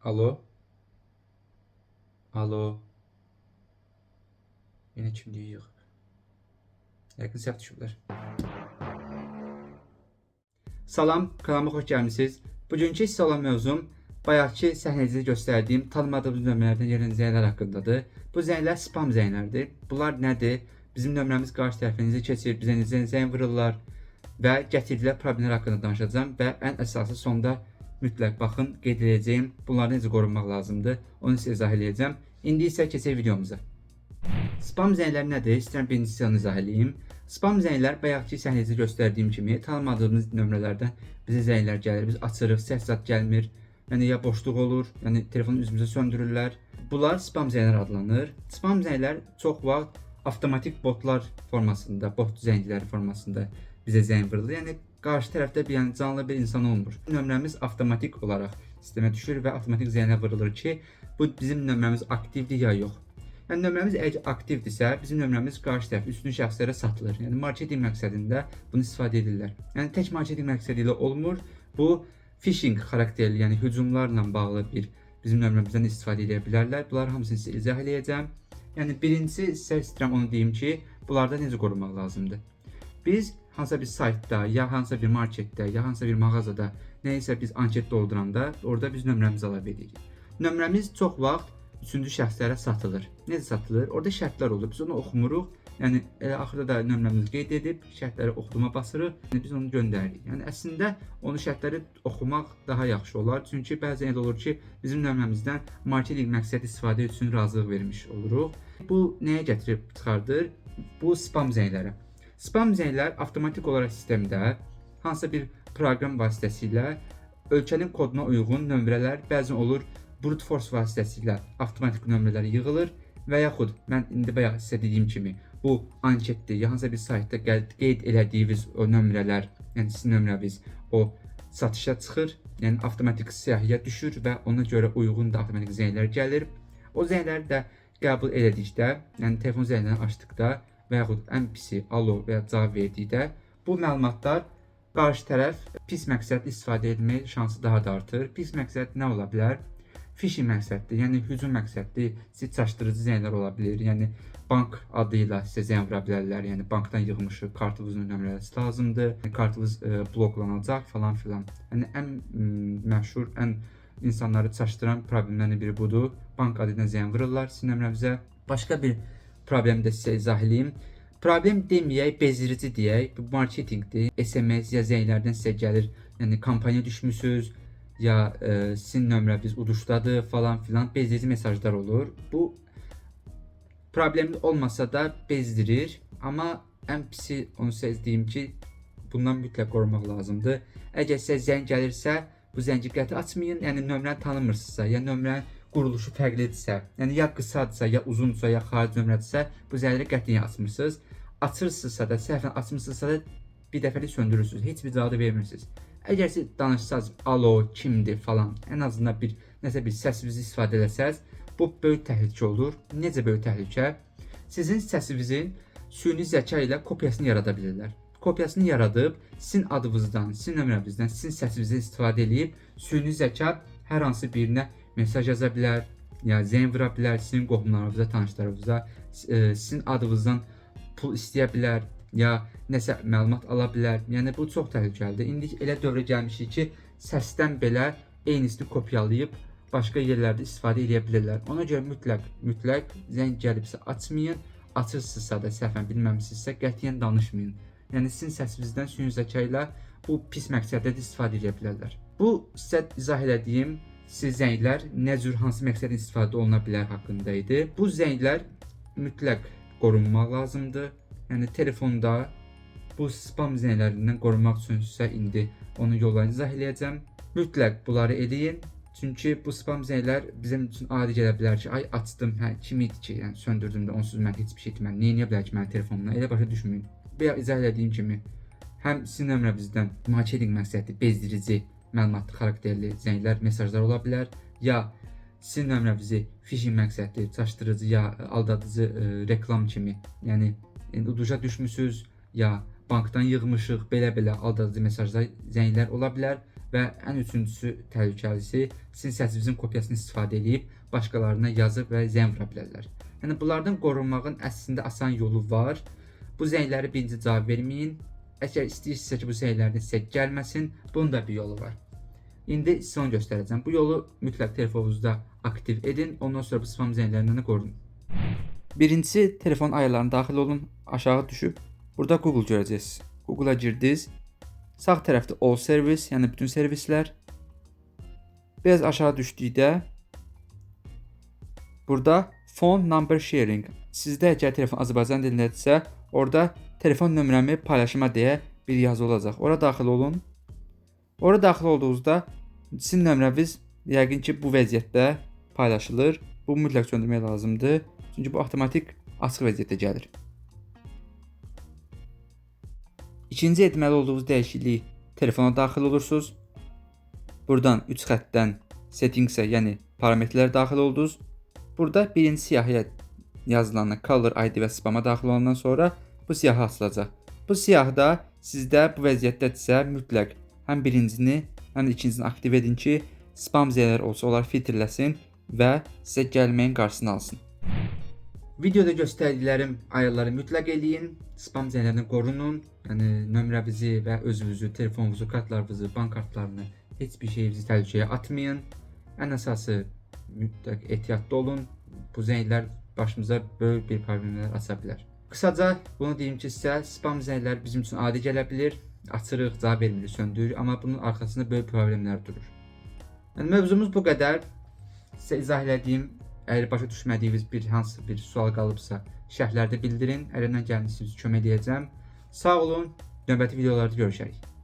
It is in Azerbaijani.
Alo. Alo. Yine kimliği yok. Yakın səhv düşüblər. Salam, kanalıma xoş gəlmisiniz. Bugünkü hissə olan mövzum bayaqki səhnəcədə göstərdiyim tanımadığımız nömrələrdən gələn zənglər haqqındadır. Bu zənglər spam zənglərdir. Bunlar nədir? Bizim nömrəmiz qarşı tərəfinizə keçir, bizə necə zəng vururlar və gətirdilər problemlər haqqında danışacağım və ən əsası sonda mütləq baxın, qeyd edəcəyim, bunları necə qorunmaq lazımdır, onu sizə izah edəcəm. İndi isə keçək videomuza. Spam zənglər nədir? İstəyirəm birincisi onu izah edeyim. Spam zənglər bayaqki səhnədə göstərdiyim kimi tanımadığımız nömrələrdən bizə zənglər gəlir. Biz açırıq, səs zad gəlmir. Yəni ya boşluq olur, yəni telefonu üzümüzə söndürürlər. Bunlar spam zənglər adlanır. Spam zənglər çox vaxt avtomatik botlar formasında, bot zəngləri formasında bizə zəng vurulur. Yəni qarşı tərəfdə bir canlı bir insan olmur. Nömrəmiz avtomatik olaraq sistemə düşür və avtomatik zənglər vurulur ki, bu bizim nömrəmiz aktivdir ya yox. Yəni nömrəmiz əgər aktivdirsə, bizim nömrəmiz qarşı tərəf üstün şəxslərə satılır. Yəni marketinq məqsədində bunu istifadə edirlər. Yəni tək marketinq məqsədi ilə olmur. Bu phishing xarakterli, yəni hücumlarla bağlı bir bizim nömrəmizdən istifadə edə bilərlər. Bunları hamısını sizə izah edəcəm. Yəni birincisi sizə istəyirəm onu deyim ki, bunlarda necə qorunmaq lazımdır. Biz hansısa bir saytda, ya hansısa bir marketdə, ya hansısa bir mağazada nəyisə biz anket dolduranda orada biz nömrəmizi əlavə edirik. Nömrəmiz çox vaxt üçüncü şəxslərə satılır. Necə satılır? Orada şərtlər olur. Biz onu oxumuruq. Yəni axırda da nömrəmizi qeyd edib şərtləri oxuduma basırıq. Yəni biz onu göndəririk. Yəni əslində onu şərtləri oxumaq daha yaxşı olar. Çünki bəzən elə olur ki, bizim nömrəmizdən marketinq məqsədi istifadə üçün razılıq vermiş oluruq. Bu nəyə gətirib çıxardır? Bu spam zənglərə. Spam zənglər avtomatik olaraq sistemdə hansısa bir proqram vasitəsilə ölkənin koduna uyğun nömrələr bəzən olur brute force vasitəsilə avtomatik nömrələr yığılır və yaxud mən indi bayaq sizə dediyim kimi bu anketdə ya hansısa bir saytda qeyd elədiyiniz o nömrələr, yəni sizin nömrəniz o satışa çıxır, yəni avtomatik siyahıya düşür və ona görə uyğun da avtomatik zənglər gəlir. O zəngləri də qəbul elədikdə, yəni telefon zənglərini açdıqda və yaxud ən pisi alo və ya cavab verdikdə bu məlumatlar qarşı tərəf pis məqsədli istifadə etmək şansı daha da artır. Pis məqsəd nə ola bilər? Phishing məqsədli, yəni hücum məqsədli sizi çaşdırıcı zənglər ola bilər. Yəni bank adı ilə sizə zəng vura bilərlər. Yəni bankdan yığmışıq, kartınızın nömrəsi lazımdır, kartınız bloklanacaq falan filan. Yəni ən məşhur, ən insanları çaşdıran problemlərdən biri budur. Bank adı ilə zəng vururlar sizin nömrənizə. Başqa bir problemi də sizə izah edeyim. Problem deməyək, bezdirici deyək. Bu marketinqdir. SMS ya zənglərdən sizə gəlir. Yəni kampaniya düşmüsünüz, ya sizin nömrəniz uduşdadır falan filan bezdirici mesajlar olur. Bu problemli olmasa da bezdirir, amma ən pisi onu sizə deyim ki, bundan mütləq qorunmaq lazımdır. Əgər sizə zəng gəlirsə, bu zəngi qəti açmayın. Yəni nömrəni tanımırsınızsa, ya nömrənin quruluşu fərqlidirsə, yəni ya qısadırsa, ya uzunsa, ya xarici nömrədirsə, bu zəngləri qətiyyən açmırsınız. Açırsınızsa da, səhvən açmırsınızsa da bir dəfəlik söndürürsünüz. Heç bir cavabı vermirsiniz. Əgər siz danışsanız, alo, kimdir falan, ən azından bir nəsə bir səsinizi istifadə etsəz, bu böyük təhlükə olur. Necə böyük təhlükə? Sizin səsinizin süni zəka ilə kopyasını yarada bilirlər. Kopyasını yaradıb, sizin adınızdan, sizin nömrənizdən, sizin səsinizdən istifadə edib, süni zəka hər hansı birinə mesaj yaza bilər, ya zəng vura bilər, sizin qohumlarınıza, tanışlarınıza, sizin adınızdan pul istəyə bilər, ya nəsə məlumat ala bilər. Yəni bu çox təhlükəlidir. İndi elə dövrə gəlmişik ki, səsdən belə eynisini kopyalayıb başqa yerlərdə istifadə edə bilirlər. Ona görə mütləq zəng gəlibsə açmayın. Açırsınızsa da səhvən bilməmisinizsə qətiyyən danışmayın. Yəni sizin səsinizdən süni zəka ilə bu pis məqsəddə də istifadə edə bilərlər. Bu sizə izah elədiyim zənglər nə cür hansı məqsədlə istifadə oluna bilər haqqında idi. Bu zənglər mütləq qorunmaq lazımdır. Yəni telefonda bu spam zənglərindən qorunmaq üçün sizə indi onun yollarını izah edəcəm. Mütləq bunları edin. Çünki bu spam zənglər bizim üçün adi gələ bilər ki, ay açdım, hə kim idi ki, yəni söndürdüm də onsuz mən heç bir şey etməm. Nə edə bilər ki mənim telefonumdan? Elə başa düşməyin. Bayaq izah etdiyim kimi, həm sizin nömrənizdən marketinq məqsədli, bezdirici, məlumatlı xarakterli zənglər, mesajlar ola bilər, ya sizin nömrənizi phishing məqsədli, çaşdırıcı ya aldadıcı reklam kimi, yəni uduca düşmüsünüz, ya bankdan yığmışıq, belə-belə aldadıcı mesajlar, zənglər ola bilər və ən üçüncüsü təhlükəlisi sizin səsinizin kopyasını istifadə edib başqalarına yazıb və zəng vura bilərlər. Yəni bunlardan qorunmağın əslində asan yolu var. Bu zəngləri birinci cavab verməyin. Əgər istəyirsinizsə ki, bu zənglərdən sizə gəlməsin, bunun da bir yolu var. İndi sizə onu göstərəcəm. Bu yolu mütləq telefonunuzda aktiv edin. Ondan sonra bu spam zənglərindən qorunun. Birincisi, telefon ayarlarına daxil olun. Aşağı düşüb burada Google görəcəksiniz. Google'a girdiniz. Sağ tərəfdə All Service, yəni bütün servislər. Biraz aşağı düşdükdə burada Phone Number Sharing. Sizdə əgər telefon Azərbaycan dilindədirsə, orada telefon nömrəmi paylaşma deyə bir yazı olacaq. Ora daxil olun. Ora daxil olduğunuzda sizin nömrəniz yəqin ki, bu vəziyyətdə paylaşılır. Bu mütləq söndürmək lazımdır. Çünki bu avtomatik açıq vəziyyətdə gəlir. İkinci etməli olduğunuz dəyişiklik, telefona daxil olursunuz. Buradan 3 xəttdən Settings'ə, yəni parametrlər daxil oldunuz. Burada birinci siyahıya yazılanı Color ID və spama daxil olandan sonra bu siyahı açılacaq. Bu siyahıda sizdə bu vəziyyətdədirsə mütləq həm birincini, həm də ikincisini aktiv edin ki, spam zənglər olsa onlar filtrləsin və sizə gəlməyin qarşısını alsın. Videoda göstərdiklərim ayarları mütləq eləyin. Spam zənglərindən qorunun. Yəni nömrənizi və özünüzü, telefonunuzu, kartlarınızı, bank kartlarını, heç bir şeyinizi təhlükəyə atmayın. Ən əsası mütləq ehtiyatlı olun. Bu zənglər başımıza böyük bir problemlər aça bilər. Qısaca bunu deyim ki, sizə spam zənglər bizim üçün adi gələ bilər. Açırıq, cavab vermirik, söndürürük, amma bunun arxasında böyük problemlər durur. Yəni mövzumuz bu qədər. Sizə izah elədiyim, əgər başa düşmədiyiniz hansı bir sual qalıbsa, şərhlərdə bildirin. Əlimdən gəldiyi kömək edəcəm. Sağ olun, növbəti videolarda görüşərik.